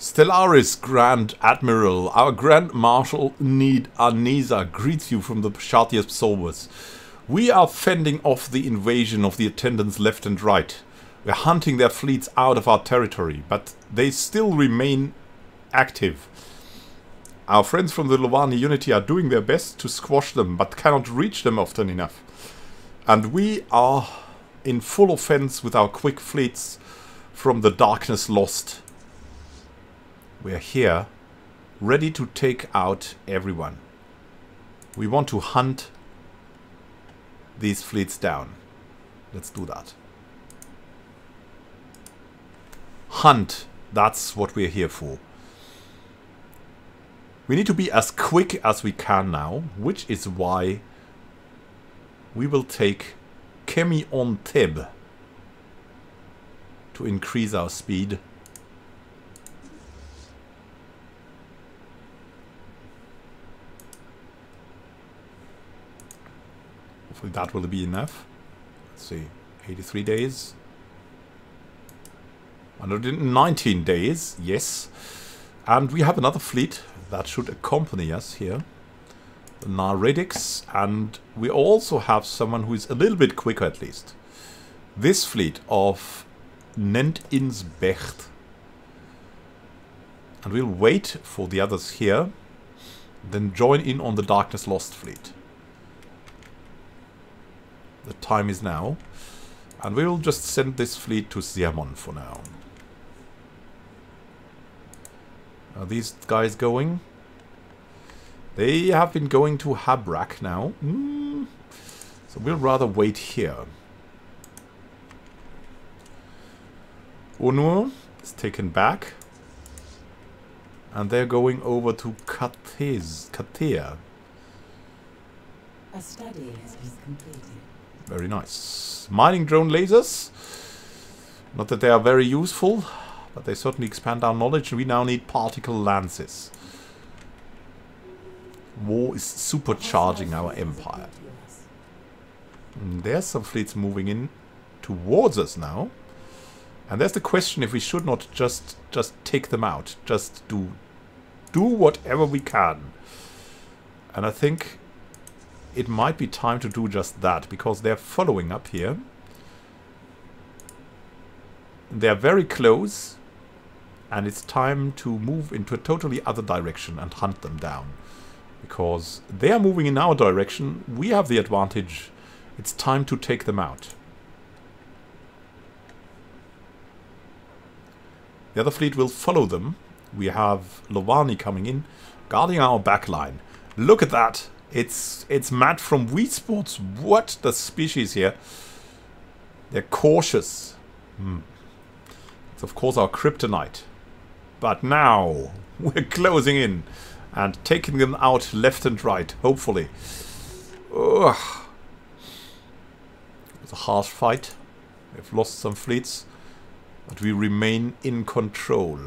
Stellaris Grand Admiral, our Grand Marshal Need Anisa greets you from the Pashartians solvers. We are fending off the invasion of the attendants left and right. We're hunting their fleets out of our territory, but they still remain active. Our friends from the Lovani Unity are doing their best to squash them, but cannot reach them often enough. And we are in full offense with our quick fleets from the Darkness Lost. We're here, ready to take out everyone. We want to hunt these fleets down. Let's do that. Hunt, that's what we're here for. We need to be as quick as we can now, which is why we will take Kemi on Teb to increase our speed. Hopefully that will be enough. Let's see, 83 days. 119 days, yes. And we have another fleet that should accompany us here. The Naredics, and we also have someone who is a little bit quicker at least. This fleet of Nent Insbecht. And we'll wait for the others here, then join in on the Darkness Lost fleet. The time is now, and we'll just send this fleet to Siamon for now. Are these guys going? They have been going to Habrak now. So we'll rather wait here. Unur is taken back. And they're going over to Katea. A study has been completed. Very nice. Mining drone lasers. Not that they are very useful, but they certainly expand our knowledge, and we now need particle lances. War is supercharging our empire. And there's some fleets moving in towards us now. And there's the question if we should not just take them out. Just do whatever we can. And I think it might be time to do just that, because they're following up here. They're very close, and it's time to move into a totally other direction and hunt them down. Because they are moving in our direction, we have the advantage. It's time to take them out. The other fleet will follow them. We have Lovani coming in, guarding our backline. Look at that! It's Matt from Wii Sports. What the species here? They're cautious. It's of course our kryptonite. But now we're closing in and taking them out left and right, hopefully. Ugh. It's a harsh fight. We've lost some fleets, but we remain in control.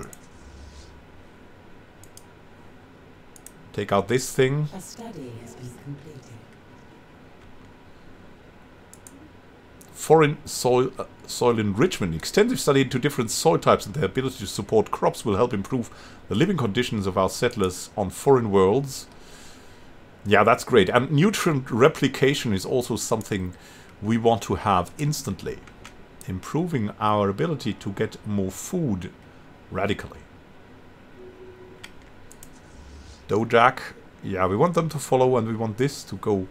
Take out this thing. A study has been completed. Foreign soil enrichment. Extensive study into different soil types and their ability to support crops will help improve the living conditions of our settlers on foreign worlds. Yeah, that's great. And nutrient replication is also something we want to have instantly. Improving our ability to get more food radically. Dojak. Yeah, we want them to follow, and we want this to go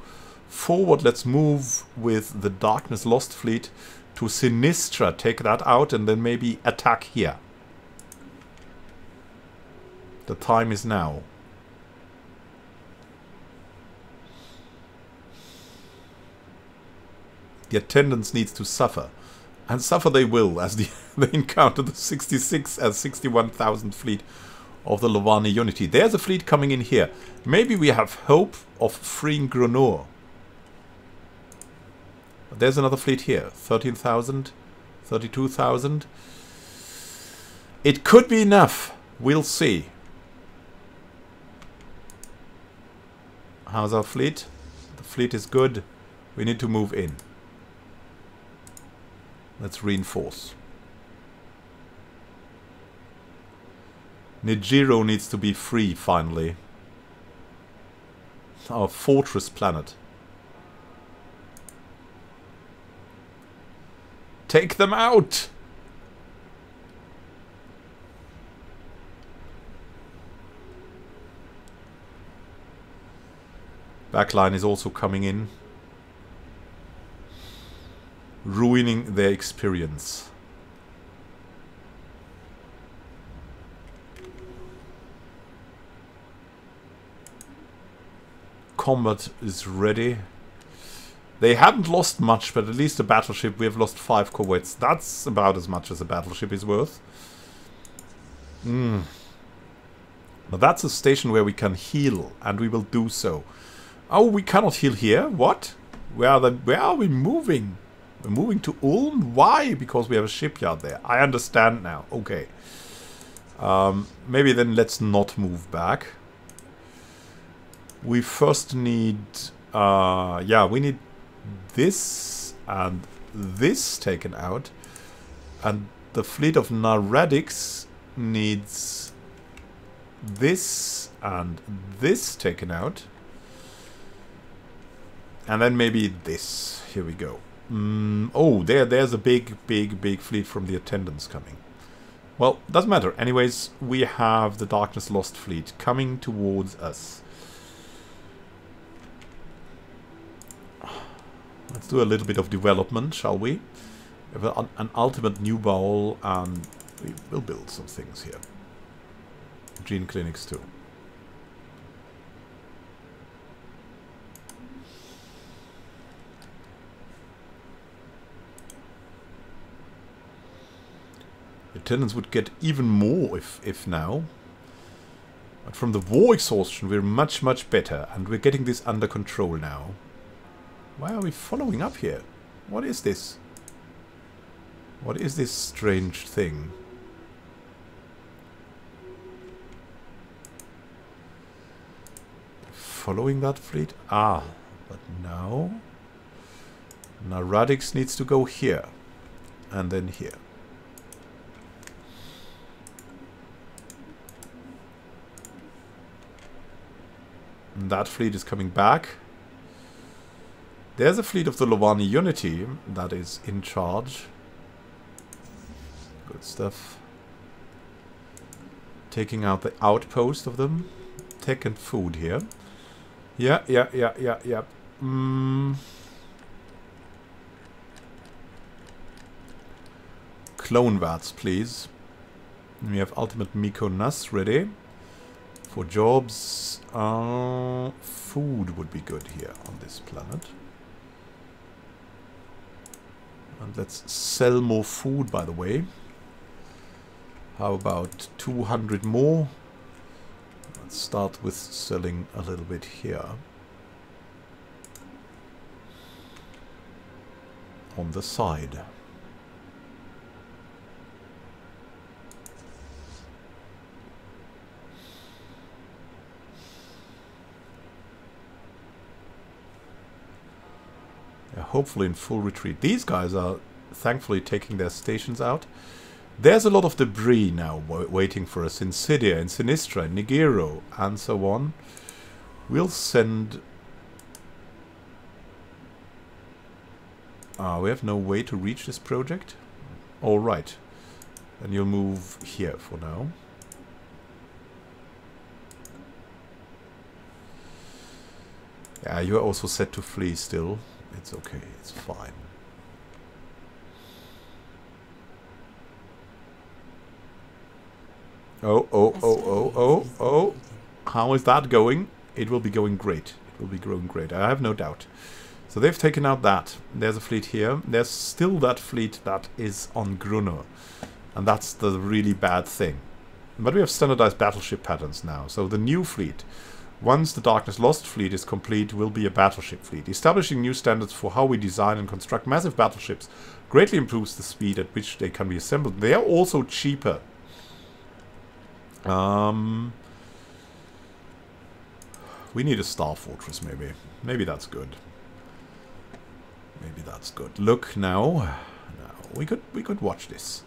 forward. Let's move with the Darkness Lost fleet to Sinistra. Take that out and then maybe attack here. The time is now. The attendants needs to suffer. And suffer they will as they encounter the 66 and 61,000 fleet of the Lovani Unity. There's a fleet coming in here. Maybe we have hope of freeing Grunor. But there's another fleet here. 13,000, 32,000. It could be enough. We'll see. How's our fleet? The fleet is good. We need to move in. Let's reinforce. Nijiro needs to be free, finally. Our fortress planet. Take them out! Backline is also coming in. Ruining their experience. Combat is ready. They haven't lost much, but at least a battleship. We have lost 5 corvettes. That's about as much as a battleship is worth. Now that's a station where we can heal, and we will do so. Oh, we cannot heal here? What? Where are we moving? We're moving to Ulm? Why? Because we have a shipyard there. I understand now. Okay. Maybe then let's not move back. We first need... yeah, we need this and this taken out. And the fleet of Naradics needs this and this taken out. And then maybe this. Here we go. Oh, there's a big fleet from the attendants coming. Well, doesn't matter. Anyways, we have the Darkness Lost fleet coming towards us. Let's do a little bit of development, shall we? We have an ultimate new bowl, and we will build some things here. Gene clinics too. Attendants would get even more if now. But from the war exhaustion we're much better, and we're getting this under control now. Why are we following up here? What is this? What is this strange thing? Following that fleet? Ah, but now Naradics needs to go here. And then here. And that fleet is coming back. There's a fleet of the Lovani Unity that is in charge. Good stuff. Taking out the outpost of them. Tech and food here. Yeah. Clone vats, please. And we have Ultimate Miko Nas ready. For jobs, food would be good here on this planet. And let's sell more food, by the way. How about 200 more? Let's start with selling a little bit here. On the side. Hopefully in full retreat. These guys are thankfully taking their stations out. There's a lot of debris now waiting for us in Sidia, in Sinistra, in Nigero, and so on. We'll send... we have no way to reach this project? Alright. Then you'll move here for now. Yeah, you are also set to flee still. It's okay, it's fine. Oh. How is that going? It will be going great. It will be going great. I have no doubt. So they've taken out that. There's a fleet here. There's still that fleet that is on Grunner. And that's the really bad thing. But we have standardized battleship patterns now. So the new fleet, once the Darkness Lost fleet is complete, will be a battleship fleet. Establishing new standards for how we design and construct massive battleships greatly improves the speed at which they can be assembled. They are also cheaper. We need a star fortress, maybe. Maybe that's good. Maybe that's good. Look now. We could watch this.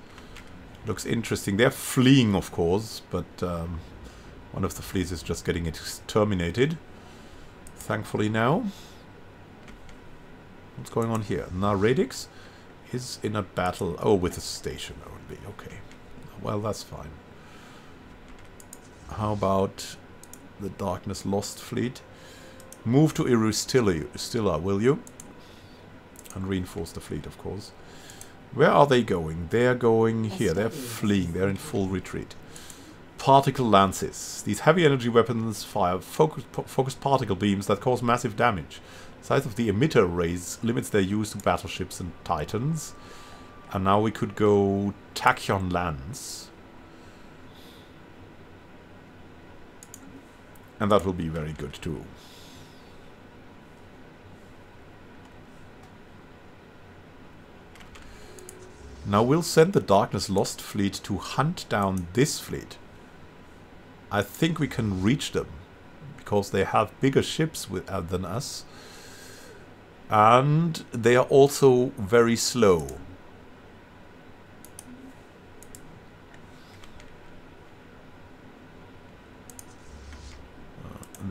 Looks interesting. They're fleeing, of course, but one of the fleets is just getting exterminated. Thankfully now. What's going on here? Now Radix is in a battle. Oh, with a station only. Okay. Well, that's fine. How about the Darkness Lost fleet? Move to Irustilla, will you? And reinforce the fleet, of course. Where are they going? They're going here. They're fleeing. They're in full retreat. Particle lances. These heavy energy weapons fire focused particle beams that cause massive damage. The size of the emitter rays limits their use to battleships and titans. And now we could go tachyon lance. And that will be very good too. Now we'll send the Darkness Lost fleet to hunt down this fleet. I think we can reach them, because they have bigger ships than us. And they are also very slow.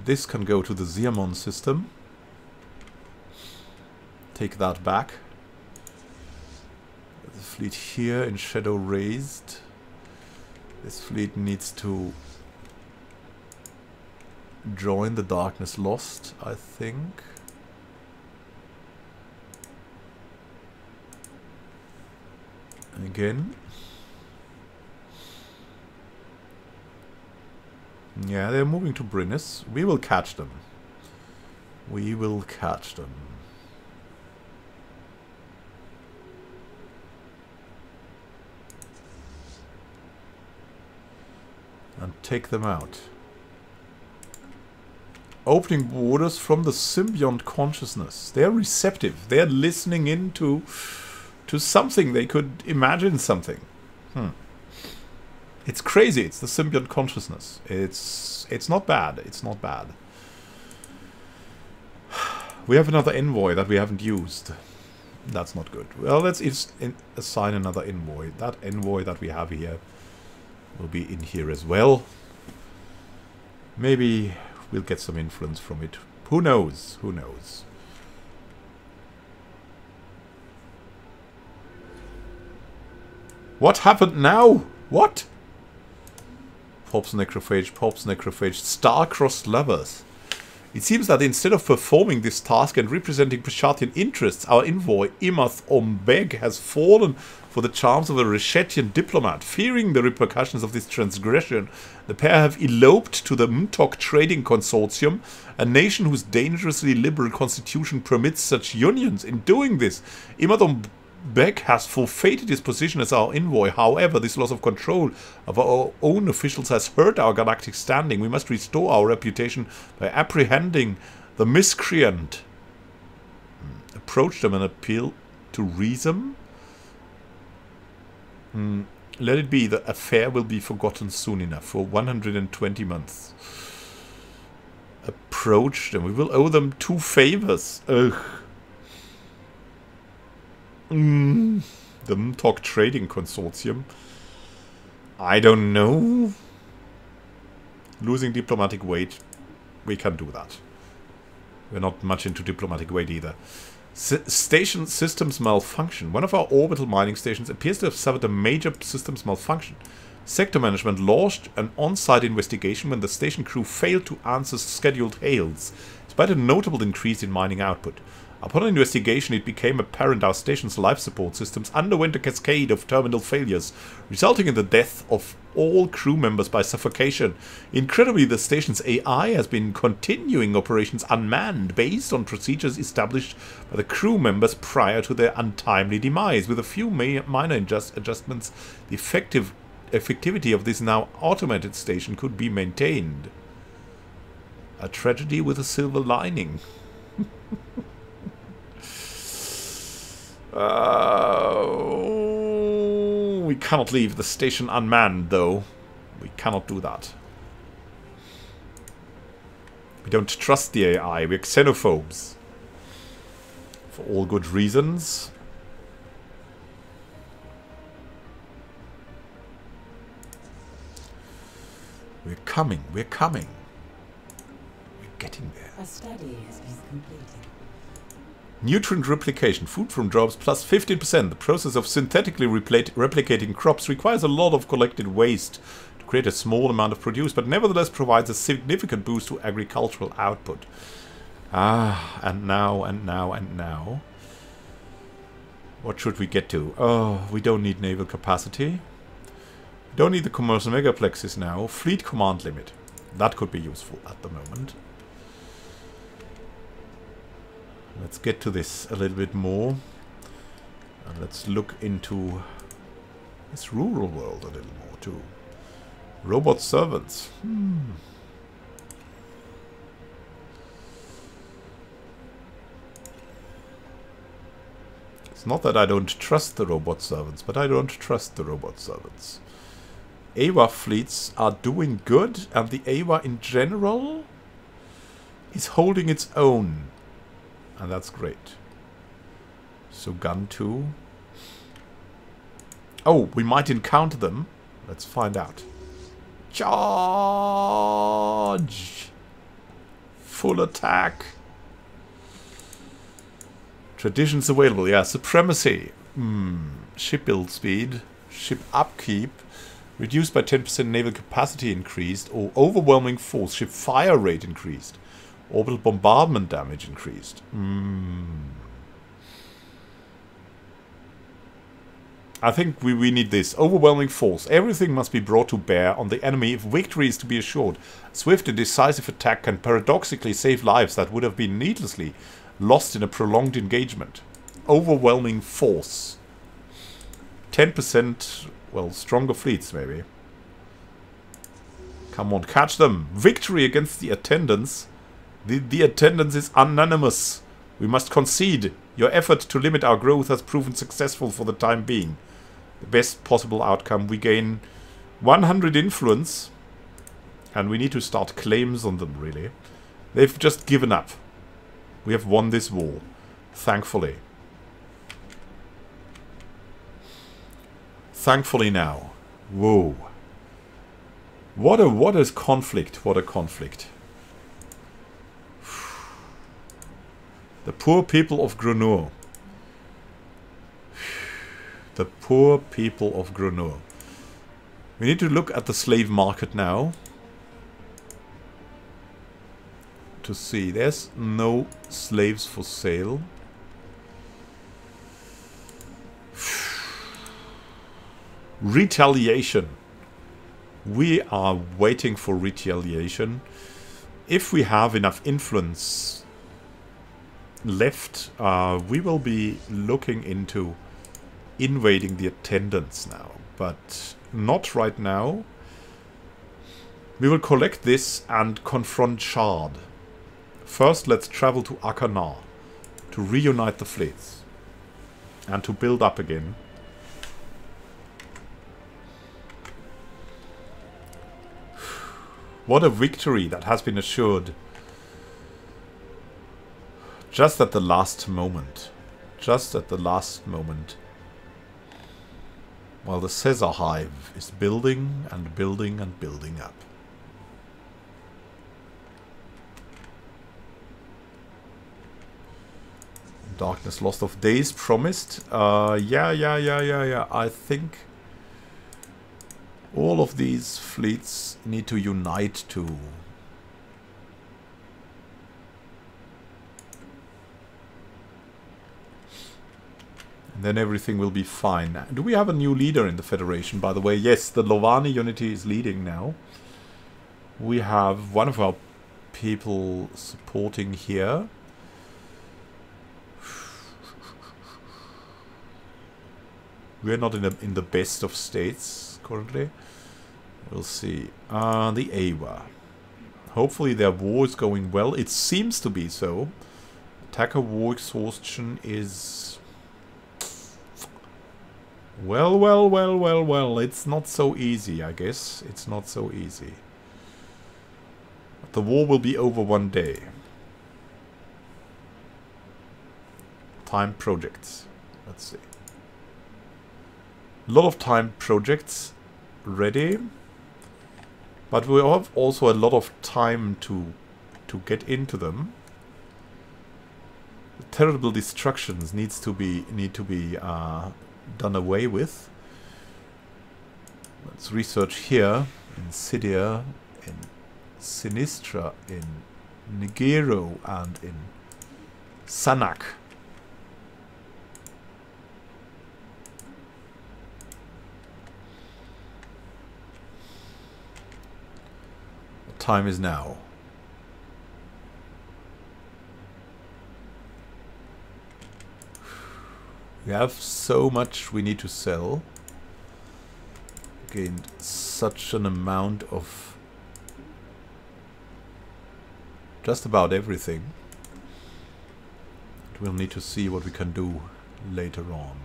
This can go to the Ziamon system. Take that back. The fleet here in Shadow Raised. This fleet needs to join the Darkness Lost, I think. Again. Yeah, they're moving to Brynnis. We will catch them. We will catch them. And take them out. Opening borders from the symbiont consciousness. They're receptive. They're listening in to something. They could imagine something. It's crazy. It's the symbiont consciousness. It's not bad. It's not bad. We have another envoy that we haven't used. That's not good. Well, let's assign another envoy. That envoy that we have here will be in here as well. Maybe we'll get some influence from it. Who knows? Who knows? What happened now? What? Pops Necrophage, star-crossed lovers. It seems that instead of performing this task and representing Pashartian interests, our envoy, Immanuel Can, has fallen for the charms of a Reshetian diplomat. Fearing the repercussions of this transgression, the pair have eloped to the Mtok Trading Consortium, a nation whose dangerously liberal constitution permits such unions. In doing this, Immanuel Beck has forfeited his position as our envoy. However, this loss of control of our own officials has hurt our galactic standing. We must restore our reputation by apprehending the miscreant. Approach them and appeal to reason. Let it be. The affair will be forgotten soon enough. For 120 months. Approach them. We will owe them 2 favors. Ugh. The Mtok Trading Consortium. I don't know. Losing diplomatic weight. We can do that. We're not much into diplomatic weight either. Station systems malfunction. One of our orbital mining stations appears to have suffered a major systems malfunction. Sector management launched an on-site investigation when the station crew failed to answer scheduled hails, despite a notable increase in mining output. Upon investigation, it became apparent our station's life support systems underwent a cascade of terminal failures, resulting in the death of all crew members by suffocation. Incredibly, the station's AI has been continuing operations unmanned, based on procedures established by the crew members prior to their untimely demise. With a few minor adjustments, the effectivity of this now automated station could be maintained. A tragedy with a silver lining. We cannot leave the station unmanned, though. We cannot do that. We don't trust the AI. We're xenophobes. For all good reasons. We're coming, we're coming. We're getting there. A study has been completed. Nutrient replication. Food from drops plus 15%. The process of synthetically replicating crops requires a lot of collected waste to create a small amount of produce, but nevertheless provides a significant boost to agricultural output. Ah, and now, and now, and now. What should we get to? Oh, we don't need naval capacity. We don't need the commercial megaplexes now. Fleet command limit. That could be useful at the moment. Let's get to this a little bit more. And let's look into this rural world a little more too. Robot servants. It's not that I don't trust the robot servants, but I don't trust the robot servants. AWA fleets are doing good, and the AWA in general is holding its own. And that's great. So gun 2. Oh, we might encounter them. Let's find out. Charge! Full attack. Traditions available. Yeah, supremacy. Ship build speed. Ship upkeep. Reduced by 10% naval capacity increased. Or overwhelming force. Ship fire rate increased. Orbital bombardment damage increased. I think we need this. Overwhelming force. Everything must be brought to bear on the enemy if victory is to be assured. Swift and decisive attack can paradoxically save lives that would have been needlessly lost in a prolonged engagement. Overwhelming force. 10%, well, stronger fleets maybe. Come on, catch them. Victory against the attendants. The attendance is unanimous. We must concede. Your effort to limit our growth has proven successful for the time being. The best possible outcome. We gain 100 influence. And we need to start claims on them, really. They've just given up. We have won this war. Thankfully. Thankfully now. Whoa. What a conflict. What a conflict. The poor people of Grunur. The poor people of Grunur. We need to look at the slave market now. To see. There's no slaves for sale. Retaliation. We are waiting for retaliation. If we have enough influence left, we will be looking into invading the attendants now, but not right now. We will collect this and confront Shard. First, let's travel to Akanar to reunite the fleets and to build up again. What a victory that has been assured. Just at the last moment. Just at the last moment. While the Caesar hive is building and building and building up. Darkness lost of days promised. Yeah. I think all of these fleets need to unite too. And then everything will be fine. Do we have a new leader in the Federation, by the way? Yes, the Lovani unity is leading now. We have one of our people supporting here. We're not in the best of states currently. We'll see. The AWA. Hopefully their war is going well. It seems to be so. Attacker war exhaustion is... Well. It's not so easy, I guess. It's not so easy. But the war will be over one day. Time projects. Let's see. A lot of time projects ready. But we have also a lot of time to get into them. The terrible destructions need to be done away with. Let's research here in Cydia, in Sinistra, in Nigero, and in Sanak. The time is now. We have so much we need to sell. Gained such an amount of just about everything. We'll need to see what we can do later on.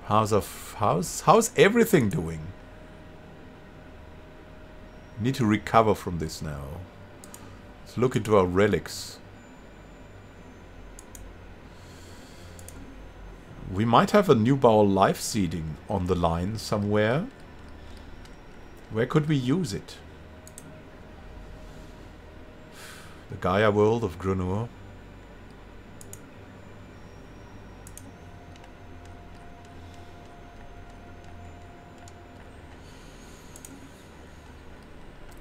How's everything doing? Need to recover from this now. Let's look into our relics. We might have a Neubauer life seeding on the line somewhere. Where could we use it? The Gaia world of Grunur.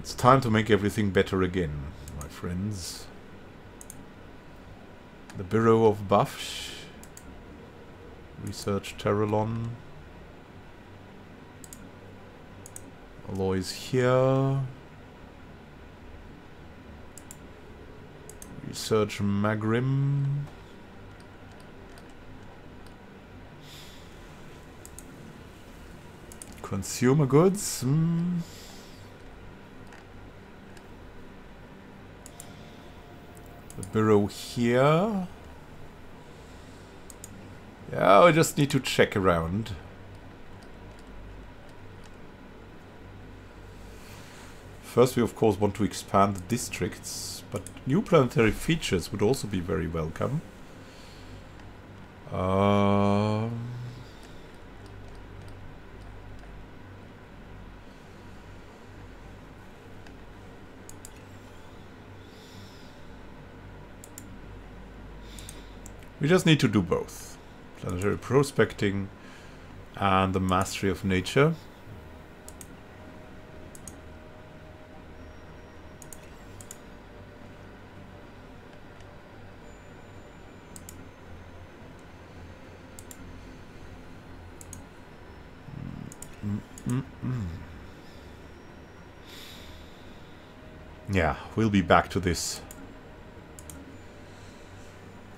It's time to make everything better again, my friends. The Bureau of Bafsh. Research Terralon. Alloys here. Research Magrim. Consumer goods. The bureau here. Yeah, we just need to check around. First, we of course want to expand the districts, but new planetary features would also be very welcome. We just need to do both. Planetary prospecting and the mastery of nature. Yeah, we'll be back to this.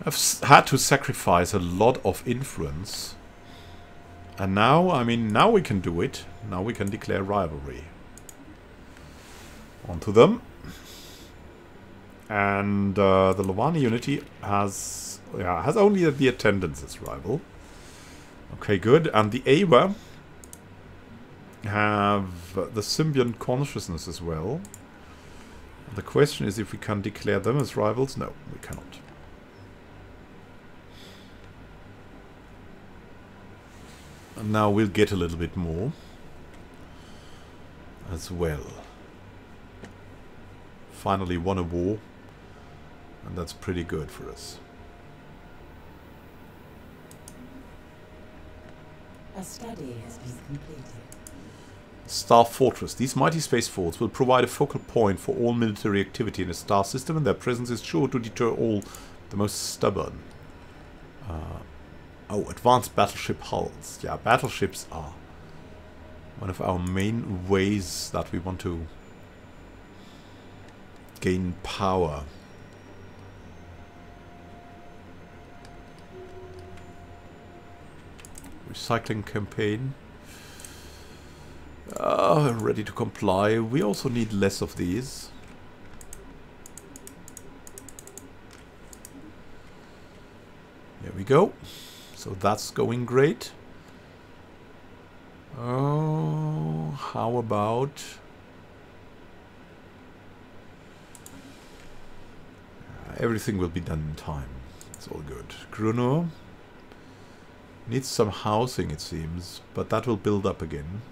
I've had to sacrifice a lot of influence. And now, I mean, now we can do it. Now we can declare rivalry. Onto them. And the Lovani unity has only the attendants as rival. Okay, good. And the Awa have the symbiont consciousness as well. The question is if we can declare them as rivals. No, we cannot. And now we'll get a little bit more as well. Finally won a war, and that's pretty good for us. A study has been completed. Star Fortress. These mighty space forts will provide a focal point for all military activity in a star system, and their presence is sure to deter all the most stubborn. Oh, advanced battleship hulls. Yeah, battleships are one of our main ways that we want to gain power. Recycling campaign. Ready to comply. We also need less of these. There we go. So that's going great. Oh, how about... everything will be done in time. It's all good. Grunur. Needs some housing, it seems, but that will build up again.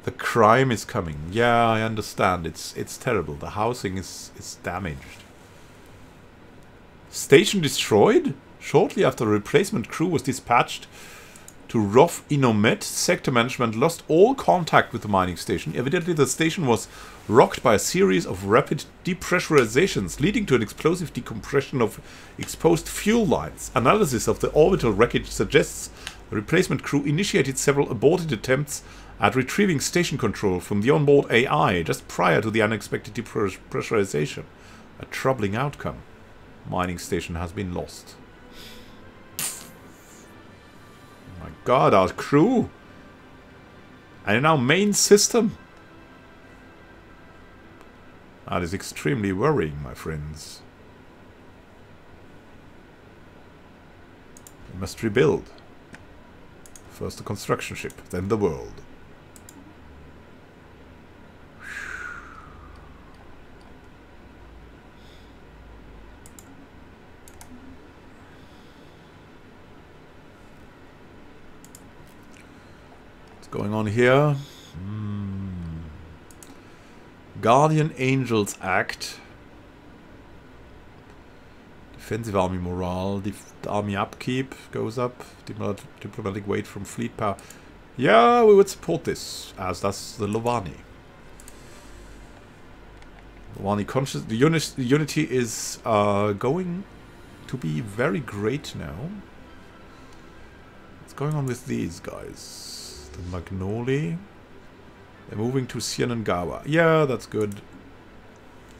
The crime is coming. Yeah, I understand. It's terrible. The housing is damaged. Station destroyed? Shortly after a replacement crew was dispatched to Rof Inomet, sector management lost all contact with the mining station. Evidently, the station was rocked by a series of rapid depressurizations, leading to an explosive decompression of exposed fuel lines. Analysis of the orbital wreckage suggests the replacement crew initiated several aborted attempts at retrieving station control from the onboard AI just prior to the unexpected depressurization. A troubling outcome. Mining station has been lost. My god, our crew! And in our main system! That is extremely worrying, my friends. We must rebuild. First the construction ship, then the world. Going on here. Guardian Angels Act. Defensive army morale. Army upkeep goes up. Diplomatic weight from fleet power. Yeah, we would support this, as does the Lovani. Lovani conscious. The unity is going to be very great now. What's going on with these guys? The Magnoli. They're moving to Sienangawa. Yeah, that's good.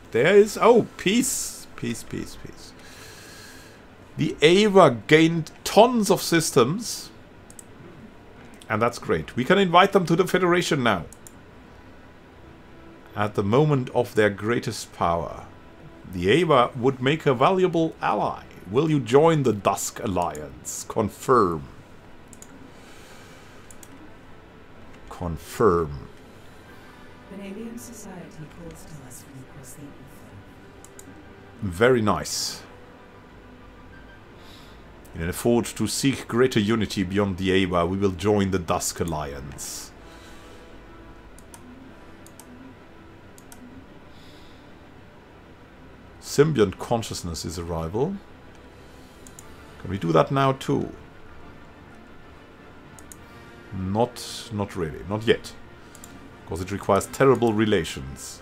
There is... Oh, peace. Peace, peace, peace. The Ava gained tons of systems. And that's great. We can invite them to the Federation now. At the moment of their greatest power. The Ava would make a valuable ally. Will you join the Dusk Alliance? Confirm. Confirm. An alien society calls to us from across the ether. Very nice. In an effort to seek greater unity beyond the Ava, we will join the Dusk Alliance. Symbiont consciousness is a rival. Can we do that now too? Not really. Not yet. Because it requires terrible relations.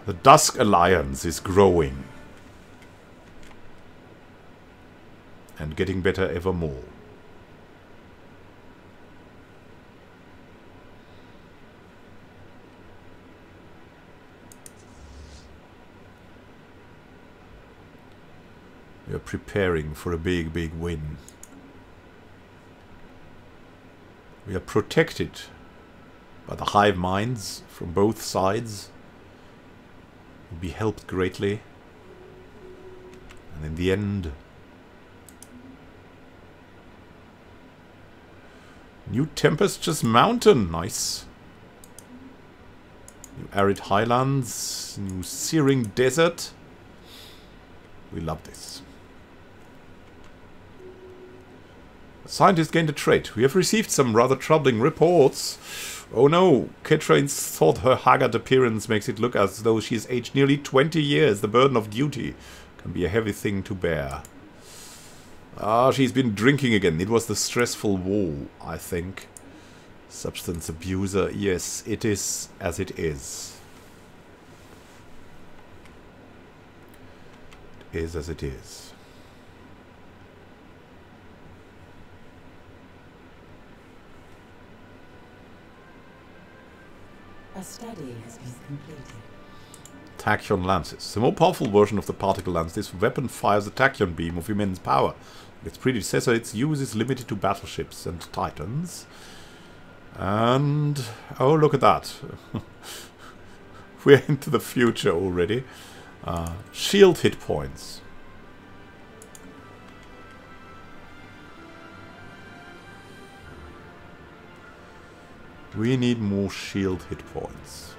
The Dusk Alliance is growing. And getting better ever more. We are preparing for a big, big win. We are protected by the hive minds from both sides. We'll be helped greatly. And in the end... New Tempestuous Mountain, nice. New Arid Highlands, new Searing Desert. We love this. Scientists gained a trait. We have received some rather troubling reports. Oh no, Ketrains thought her haggard appearance makes it look as though she has aged nearly 20 years. The burden of duty can be a heavy thing to bear. Ah, she's been drinking again. It was the stressful war, I think. Substance abuser. Yes, it is as it is. It is as it is. A study has been completed. Tachyon Lances. The more powerful version of the particle lance, this weapon fires a tachyon beam of immense power. Its predecessor, its use is limited to battleships and titans. And... oh, look at that. We're into the future already. Shield hit points. We need more shield hit points.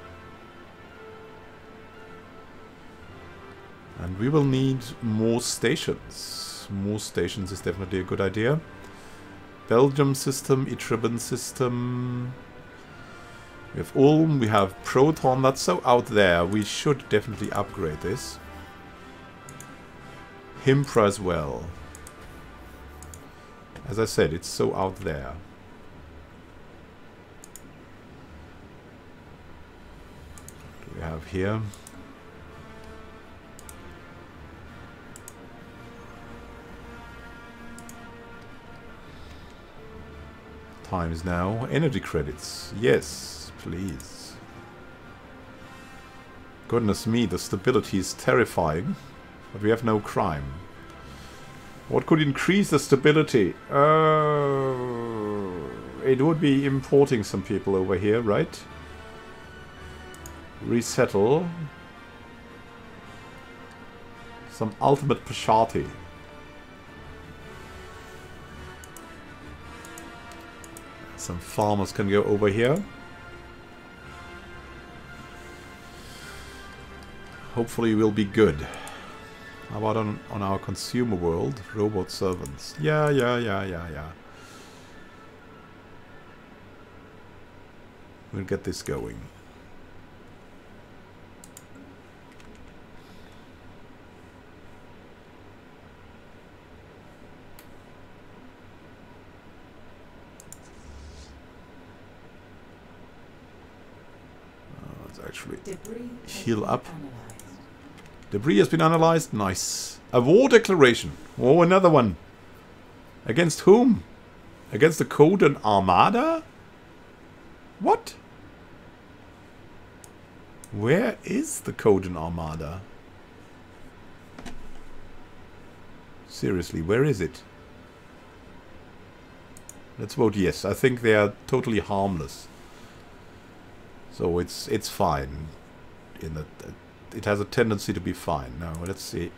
And we will need more stations. More stations is definitely a good idea. Belgium system, Etriban system. We have Ulm, we have Proton. That's so out there. We should definitely upgrade this. Himpra as well. As I said, it's so out there. What do we have here? Times now. Energy credits. Yes, please. Goodness me, the stability is terrifying. But we have no crime. What could increase the stability? It would be importing some people over here, right? Resettle. Some ultimate Pasharti. Some farmers can go over here. Hopefully we'll be good. How about on our consumer world? Robot servants. Yeah. We'll get this going. Let's actually heal up. Debris has been analyzed. Nice. A war declaration. Oh, another one. Against whom? Against the Coden Armada? What? Where is the Coden Armada? Seriously, where is it? Let's vote yes. I think they are totally harmless. So it's fine. In that. It has a tendency to be fine. Now, let's see.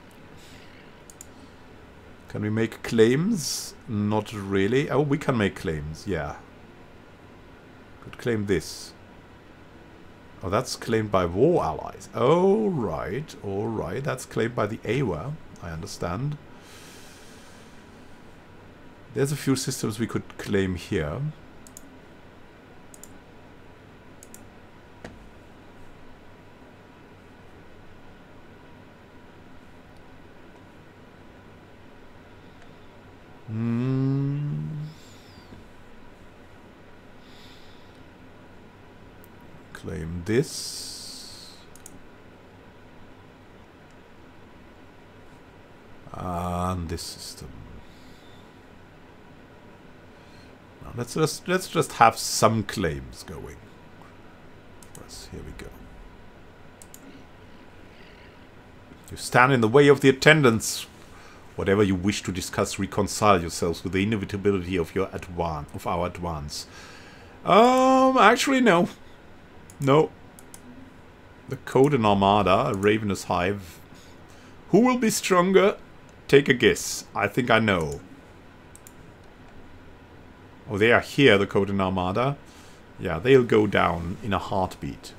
Can we make claims? Not really. Oh, we can make claims. Yeah. Could claim this. Oh, that's claimed by war allies. Oh, right. All right. That's claimed by the AWA. I understand. There's a few systems we could claim here. Claim this. And this system. Now let's just have some claims going. Yes, here we go. You stand in the way of the attendants. Whatever you wish to discuss, reconcile yourselves with the inevitability of our advance. Actually, no. No. The Coden Armada, a Ravenous Hive. Who will be stronger? Take a guess. I think I know. Oh, they are here, the Coden Armada. Yeah, they'll go down in a heartbeat.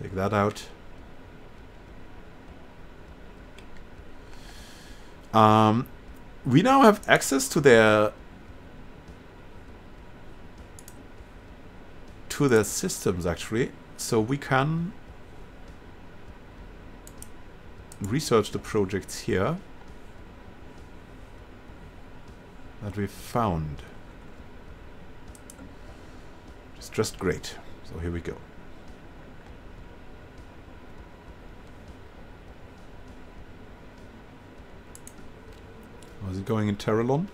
Take that out. We now have access to their systems, actually, so we can research the projects here that we've found. It's just great. So here we go. Was it going in Terralon?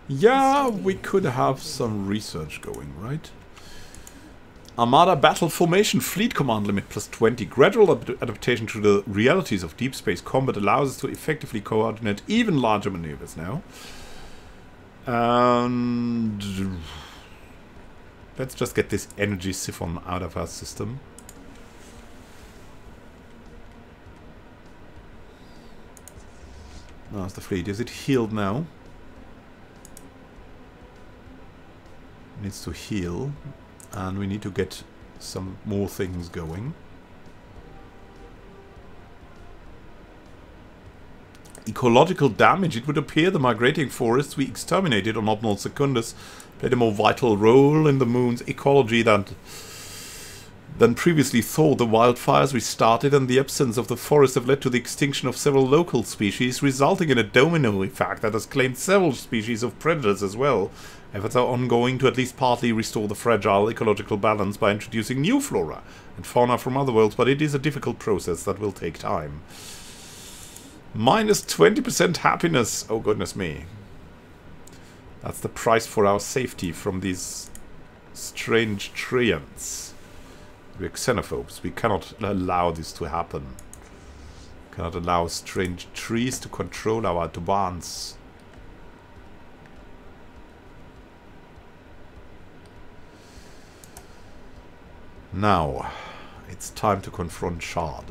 Yeah, we could have some research going, right? Armada Battle Formation Fleet Command Limit plus 20. Gradual adaptation to the realities of deep space combat allows us to effectively coordinate even larger maneuvers now. And let's just get this energy siphon out of our system. How's the fleet? Is it healed now? Needs to heal. And we need to get some more things going. Ecological damage. It would appear the migrating forests we exterminated on Optimal Secundus played a more vital role in the moon's ecology than previously thought. The wildfires we started and the absence of the forest have led to the extinction of several local species, resulting in a domino effect that has claimed several species of predators as well. Efforts are ongoing to at least partly restore the fragile ecological balance by introducing new flora and fauna from other worlds, but it is a difficult process that will take time. Minus 20% happiness. Oh, goodness me. That's the price for our safety from these strange treants. We're xenophobes. We cannot allow this to happen. We cannot allow strange trees to control our advance. Now, it's time to confront Shard.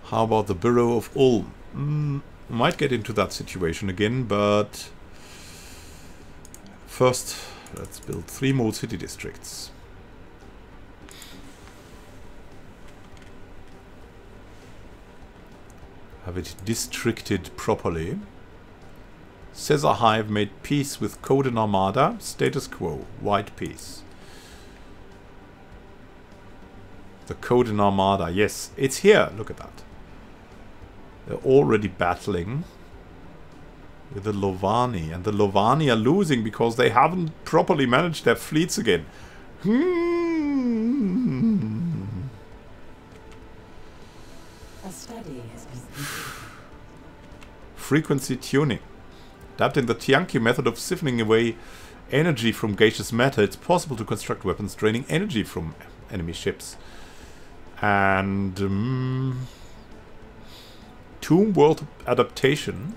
How about the Bureau of Ulm? Might get into that situation again, but first let's build 3 more city districts. Have it districted properly. Caesar Hive made peace with Code and Armada. Status quo. White peace. The Code and Armada. Yes, it's here. Look at that. They're already battling with the Lovani. And the Lovani are losing because they haven't properly managed their fleets again. A study has been completed. Frequency tuning. Adapting the Tianqi method of siphoning away energy from gaseous matter, it's possible to construct weapons draining energy from enemy ships. And Tomb World adaptation,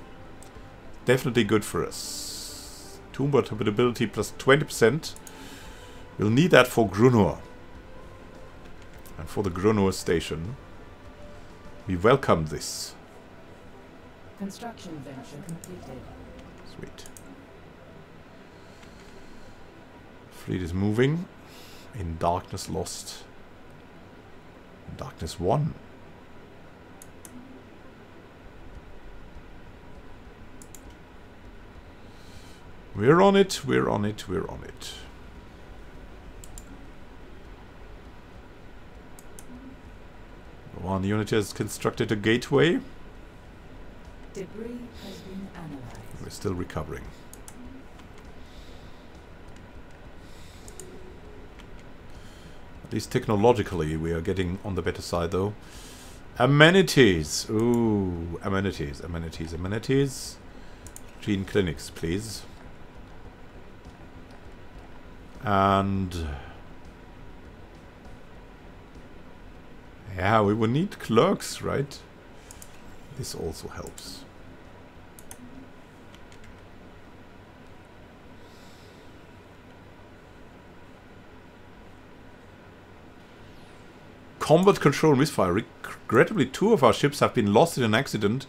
definitely good for us. Tomb World habitability plus 20%. We'll need that for Grunor. And for the Grunor station, we welcome this. Construction venture completed. Sweet. Fleet is moving. In Darkness Lost. Darkness Won. We're on it, we're on it, we're on it. One unit has constructed a gateway. Debris has been analyzed. We're still recovering. At least technologically we are getting on the better side though. Amenities. Ooh, amenities, amenities, amenities. Gene clinics, please. And yeah, we will need clerks, right? This also helps. Combat control misfire. Regrettably, 2 of our ships have been lost in an accident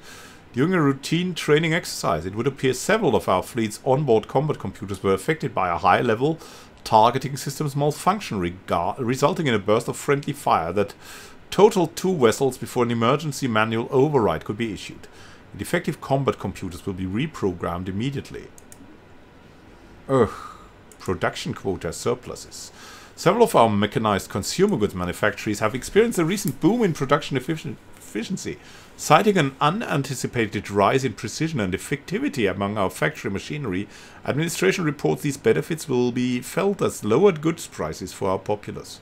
during a routine training exercise. It would appear several of our fleet's onboard combat computers were affected by a high-level targeting system's malfunction, resulting in a burst of friendly fire that totaled 2 vessels before an emergency manual override could be issued. The defective combat computers will be reprogrammed immediately. Ugh. Production quota surpluses. Several of our mechanized consumer goods manufacturers have experienced a recent boom in production efficiency, citing an unanticipated rise in precision and effectivity among our factory machinery. Administration reports these benefits will be felt as lowered goods prices for our populace.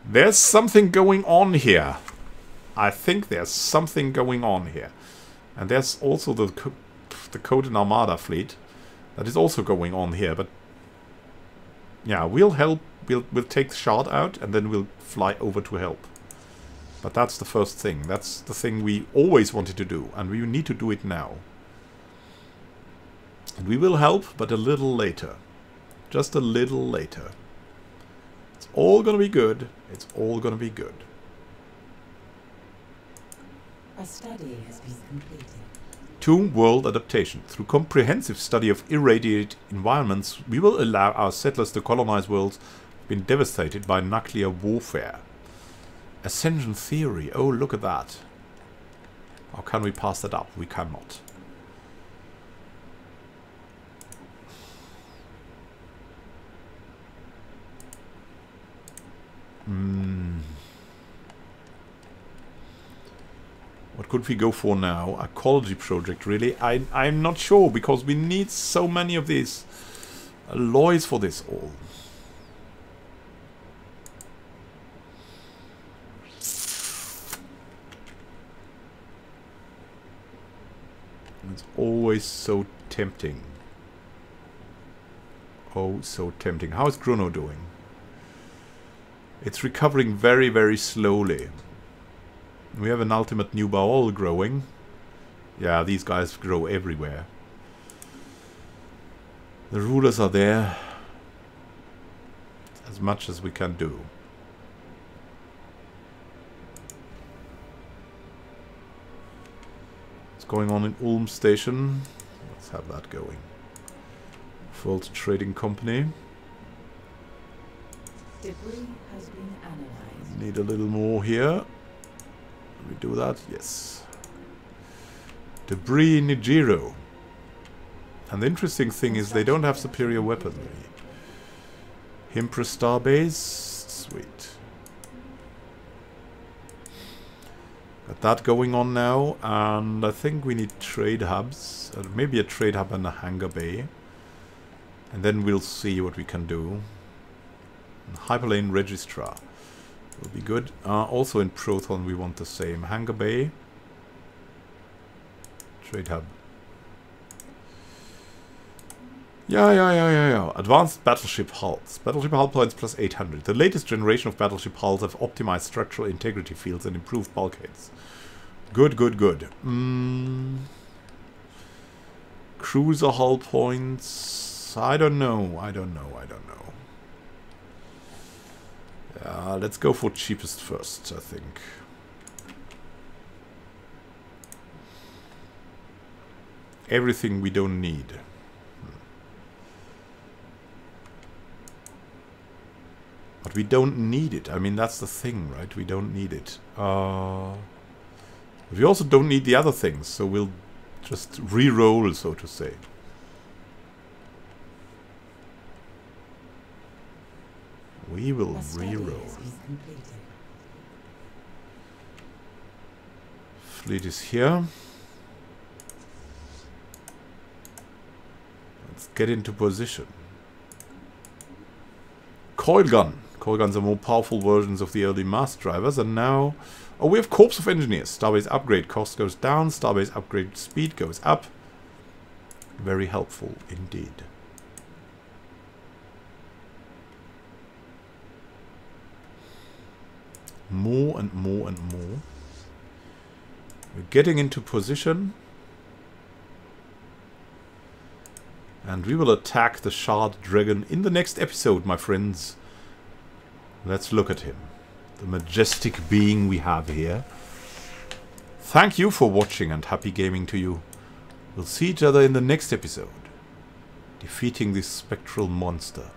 There's something going on here. I think there's something going on here. And there's also the Code and Armada fleet. That is also going on here, but yeah, we'll help. We'll take the Shard out, and then we'll fly over to help. But that's the first thing. That's the thing we always wanted to do, and we need to do it now. And we will help, but a little later. Just a little later. It's all gonna be good. It's all gonna be good. study has been completed. Tomb world adaptation. Through comprehensive study of irradiated environments, we will allow our settlers to colonize worlds been devastated by nuclear warfare. Ascension theory. Oh, look at that. How can we pass that up? We cannot. What could we go for now? Ecology project, really? I'm not sure, because we need so many of these alloys for this all. It's always so tempting. Oh, so tempting. How is Gruno doing? It's recovering very, very slowly. We have an ultimate new Baal growing. Yeah, these guys grow everywhere. The rulers are there. As much as we can do. What's going on in Ulm Station? Let's have that going. Fault Trading Company. Debris has been analyzed. Need a little more here. We do that? Yes. Debris Nijiro. And the interesting thing is they don't have superior weaponry. Himpra Starbase. Sweet. Got that going on now. And I think we need trade hubs. Maybe a trade hub and a hangar bay. And then we'll see what we can do. Hyperlane Registrar. Will be good. Also in Proton we want the same. Hangar Bay. Trade Hub. Yeah. Advanced Battleship Hulls. Battleship Hull points plus 800. The latest generation of Battleship Hulls have optimized structural integrity fields and improved bulkheads. Good. Cruiser Hull points. I don't know. Let's go for cheapest first, I think. Everything we don't need. But we don't need it. I mean, that's the thing, right? We don't need it. We also don't need the other things, so we'll just re-roll, so to say. We will re-roll. Fleet is here. Let's get into position. Coil gun. Coil guns are more powerful versions of the early mass drivers, and now... Oh, we have Corps of Engineers. Starbase upgrade cost goes down. Starbase upgrade speed goes up. Very helpful indeed. More and more and more. We're getting into position. And we will attack the Shard Dragon in the next episode, my friends. Let's look at him. The majestic being we have here. Thank you for watching and happy gaming to you. We'll see each other in the next episode. Defeating this spectral monster.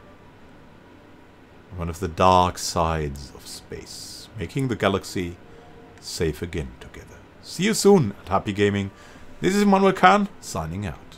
One of the dark sides of space. Making the galaxy safe again together. See you soon and happy gaming. This is Immanuel Can, signing out.